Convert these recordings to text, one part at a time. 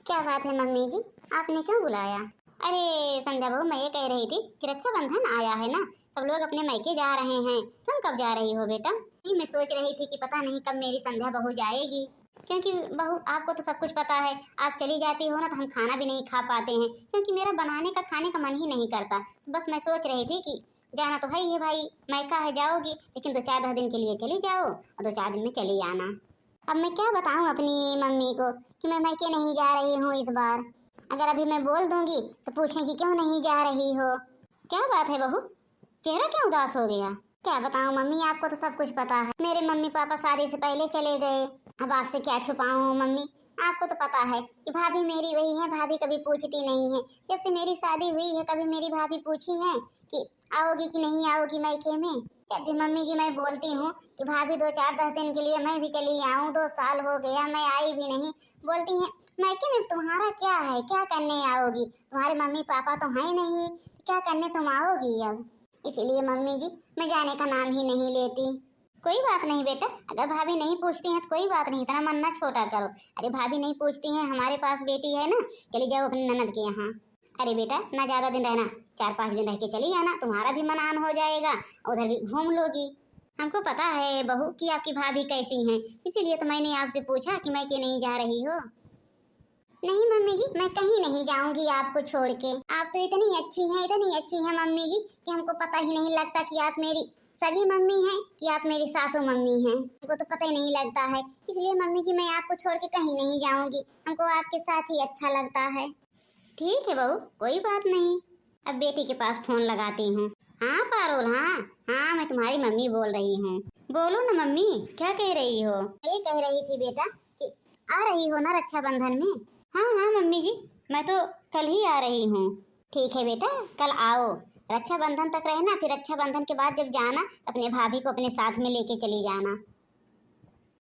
क्या बात है मम्मी जी, आपने क्यों बुलाया? अरे संध्या बहू, मैं ये कह रही थी कि रक्षाबंधन आया है ना, सब लोग अपने मायके जा रहे हैं। तुम कब जा रही हो बेटा? नहीं, मैं सोच रही थी कि पता नहीं कब मेरी संध्या बहू जाएगी। क्योंकि बहू आपको तो सब कुछ पता है, आप चली जाती हो ना तो हम खाना भी नहीं खा पाते हैं, क्योंकि मेरा बनाने का खाने का मन ही नहीं करता। तो बस मैं सोच रही थी कि जाना तो है ही भाई, मायका है जाओगी, लेकिन 2-4 दिन के लिए चली जाओ और 2-4 दिन में चली आना। अब मैं क्या बताऊं अपनी मम्मी को कि मैं मायके नहीं जा रही हूँ इस बार। अगर अभी मैं बोल दूंगी तो पूछेंगी क्यों नहीं जा रही हो। क्या बात है बहू, चेहरा क्यों उदास हो गया? क्या बताऊं मम्मी, आपको तो सब कुछ पता है, मेरे मम्मी पापा शादी से पहले चले गए। अब आपसे क्या छुपाऊं मम्मी, आपको तो पता है कि भाभी मेरी वही है, भाभी कभी पूछती नहीं है। जब से मेरी शादी हुई है कभी मेरी भाभी पूछी है कि आओगी कि नहीं आओगी मायके में? जब भी मम्मी जी मैं बोलती हूँ कि भाभी 2-4-10 दिन के लिए मैं भी चली आऊँ, 2 साल हो गया मैं आई भी नहीं, बोलती हैं मायके में तुम्हारा क्या है, क्या करने आओगी, तुम्हारे मम्मी पापा तो हैं नहीं, क्या करने तुम आओगी अब? इसलिए मम्मी जी मैं जाने का नाम ही नहीं लेती। कोई बात नहीं बेटा, अगर भाभी नहीं पूछती हैं तो कोई बात नहीं, इतना मन ना छोटा करो। अरे भाभी नहीं पूछती हैं, हमारे पास बेटी है ना, चली जाओ अपनी ननद के यहाँ। अरे बेटा ना ज्यादा दिन रहना, 4-5 दिन रह के चली जाना, तुम्हारा भी मन आन हो जाएगा, उधर भी घूम लोगी। हमको पता है बहू कि आपकी भाभी कैसी हैं, इसीलिए तो मैंने आपसे पूछा कि मैं क्यों नहीं जा रही हो। नहीं मम्मी जी, मैं कहीं नहीं जाऊंगी आपको छोड़ के। आप तो इतनी अच्छी हैं मम्मी जी कि हमको पता ही नहीं लगता कि आप मेरी सगी मम्मी हैं कि आप मेरी सासू मम्मी हैं, हमको तो पता ही नहीं लगता है। इसलिए मम्मी जी मैं आपको छोड़ के कहीं नहीं जाऊंगी, हमको आपके साथ ही अच्छा लगता है। ठीक है बहू, कोई बात नहीं। अब बेटी के पास फोन लगाती हूँ। हाँ पारुल, हाँ हाँ, मैं तुम्हारी मम्मी बोल रही हूँ। बोलो ना मम्मी, क्या कह रही हो? ये कह रही थी बेटा कि आ रही हो ना रक्षाबंधन में? हाँ हाँ मम्मी जी, मैं तो कल ही आ रही हूँ। ठीक है बेटा, कल आओ, रक्षाबंधन तक रहना, फिर रक्षाबंधन के बाद जब जाना अपने भाभी को अपने साथ में लेके चली जाना।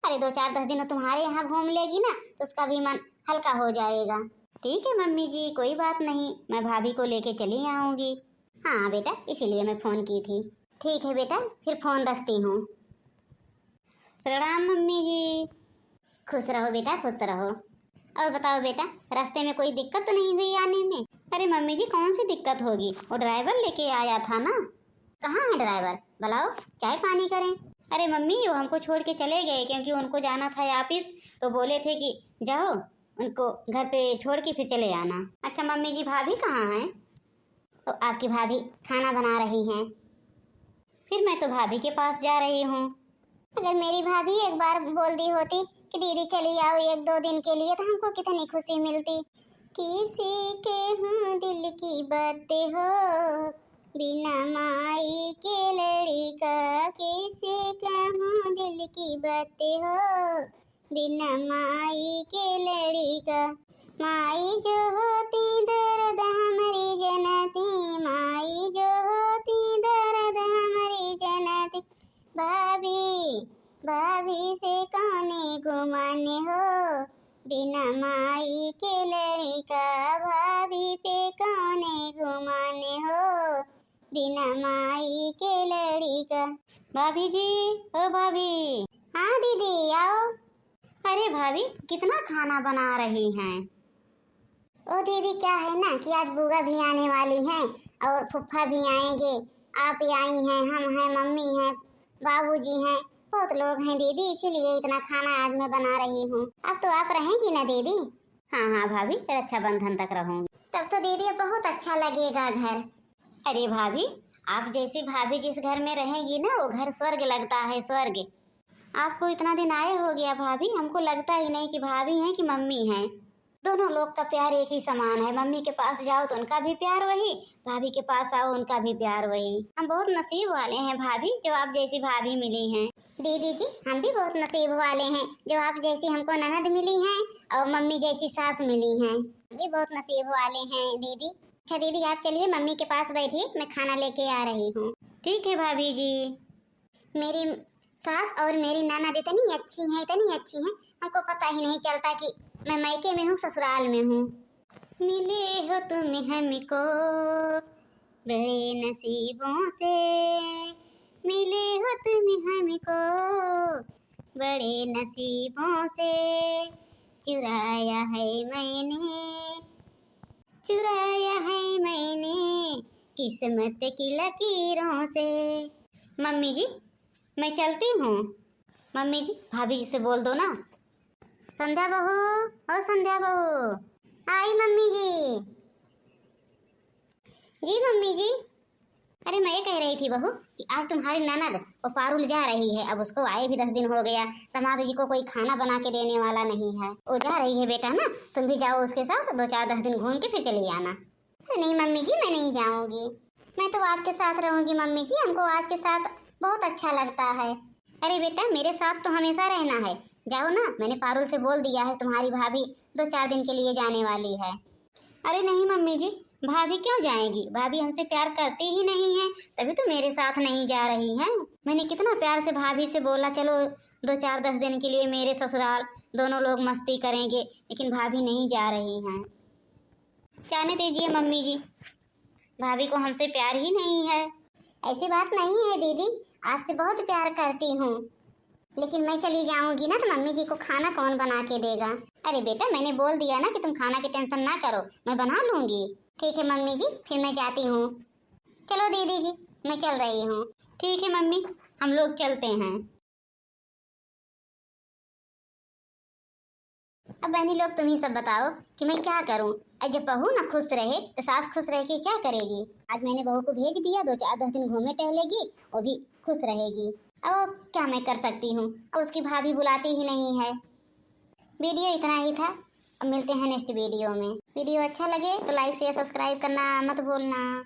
अरे 2-4-10 दिन तुम्हारे यहाँ घूम लेगी ना तो उसका भी मन हल्का हो जाएगा। ठीक है मम्मी जी, कोई बात नहीं, मैं भाभी को लेके चली आऊंगी। हाँ बेटा, इसीलिए मैं फोन की थी। ठीक है बेटा, फिर फोन रखती हूँ। प्रणाम मम्मी जी। खुश रहो बेटा, खुश रहो। और बताओ बेटा, रास्ते में कोई दिक्कत तो नहीं हुई आने में? अरे मम्मी जी कौन सी दिक्कत होगी, वो ड्राइवर लेके आया था ना। कहाँ है ड्राइवर, बुलाओ चाय पानी करें। अरे मम्मी वो हमको छोड़ के चले गए, क्योंकि उनको जाना था ऑफिस, तो बोले थे कि जाओ उनको घर पे छोड़ के फिर चले आना। अच्छा मम्मी जी, भाभी कहाँ हैं? तो आपकी भाभी खाना बना रही हैं। फिर मैं तो भाभी के पास जा रही हूँ। अगर मेरी भाभी एक बार बोल दी होती कि दीदी चली आओ 1-2 दिन के लिए तो हमको कितनी खुशी मिलती। किसी के हूँ दिल की बातें हो, बिना माई के लड़का, किसी का हूँ दिल की बातें हो, बिना माई के लड़का। माई जो होती दर्द हमारी जनती, माई जो होती दर्द हमारी जनती। भाभी भाभी से कौने घुमाने हो, बिना माई के लड़का, भाभी पे कौने घुमाने हो, बिना माई के लड़का। भाभी जी, ओ भाभी। हाँ दीदी आओ। अरे भाभी कितना खाना बना रही हैं? ओ दीदी क्या है ना कि आज बुआ भी आने वाली हैं और फुफ्फा भी आएंगे, आप ही आई हैं, हम हैं, मम्मी हैं, बाबूजी हैं, बहुत लोग हैं दीदी, इसीलिए इतना खाना आज मैं बना रही हूँ। अब तो आप रहेंगी ना दीदी? हाँ हाँ भाभी, रक्षाबंधन तक रहूंगी। तब तो दीदी बहुत अच्छा लगेगा घर। अरे भाभी, आप जैसी भाभी जिस घर में रहेगी ना वो घर स्वर्ग लगता है, स्वर्ग। आपको इतना दिन आए हो गया भाभी, हमको लगता ही नहीं कि भाभी हैं कि मम्मी हैं। दोनों लोग का प्यार एक ही समान है, मम्मी के पास जाओ तो उनका भी प्यार वही, भाभी के पास आओ उनका भी प्यार वही। हम बहुत नसीब वाले हैं भाभी जो आप जैसी भाभी मिली हैं। दीदी जी हम भी बहुत नसीब वाले हैं जो आप जैसी हमको ननद मिली हैं और मम्मी जैसी सास मिली हैं। हम भी बहुत नसीब वाले हैं दीदी। अच्छा दीदी आप चलिए मम्मी के पास बैठिए, मैं खाना लेके आ रही हूँ। ठीक है भाभी जी। मेरी सास और मेरी ननद इतनी अच्छी हैं, हमको पता ही नहीं चलता कि मैं मायके में हूँ ससुराल में हूँ। मिले हो तुम हमको बड़े नसीबों से, मिले हो तुम हमको बड़े नसीबों से, चुराया है मैंने, चुराया है मैंने किस्मत की लकीरों से। मम्मी जी मैं चलती हूँ। मम्मी जी भाभी जी से बोल दो ना। संध्या बहू, ओ संध्या बहू। आई मम्मी जी। जी मम्मी जी। अरे मैं ये कह रही थी बहू कि आज तुम्हारी ननद वो पारुल जा रही है। अब उसको आए भी 10 दिन हो गया, दामाद जी को कोई खाना बना के देने वाला नहीं है। वो जा रही है बेटा ना, तुम भी जाओ उसके साथ, 2-4-10 दिन घूम के फिर चली आना। अरे नहीं मम्मी जी मैं नहीं जाऊंगी, मैं तो आपके साथ रहूंगी मम्मी जी, हमको आपके साथ बहुत अच्छा लगता है। अरे बेटा मेरे साथ तो हमेशा रहना है, जाओ ना, मैंने पारुल से बोल दिया है तुम्हारी भाभी 2-4 दिन के लिए जाने वाली है। अरे नहीं मम्मी जी, भाभी क्यों जाएगी, भाभी हमसे प्यार करती ही नहीं है, तभी तो मेरे साथ नहीं जा रही हैं। मैंने कितना प्यार से भाभी से बोला चलो 2-4-10 दिन के लिए मेरे ससुराल, दोनों लोग मस्ती करेंगे, लेकिन भाभी नहीं जा रही हैं। जाने दीजिए मम्मी जी, भाभी को हमसे प्यार ही नहीं है। ऐसी बात नहीं है दीदी, आपसे बहुत प्यार करती हूँ, लेकिन मैं चली जाऊंगी ना तो मम्मी जी को खाना कौन बना के देगा। अरे बेटा मैंने बोल दिया ना कि तुम खाना की टेंशन ना करो, मैं बना लूंगी। ठीक है मम्मी जी, फिर मैं जाती हूँ। चलो दीदी जी मैं चल रही हूँ। ठीक है मम्मी, हम लोग चलते हैं। अब बहनी लोग तुम ही सब बताओ कि मैं क्या करूं। जब बहू ना खुश रहे तो सास खुश रह के क्या करेगी। आज मैंने बहू को भेज दिया, 2-4-10 दिन घूमे टहलेगी, वो भी खुश रहेगी। अब क्या मैं कर सकती हूँ, अब उसकी भाभी बुलाती ही नहीं है। वीडियो इतना ही था, अब मिलते हैं नेक्स्ट वीडियो में। वीडियो अच्छा लगे तो लाइक शेयर सब्सक्राइब करना मत भूलना।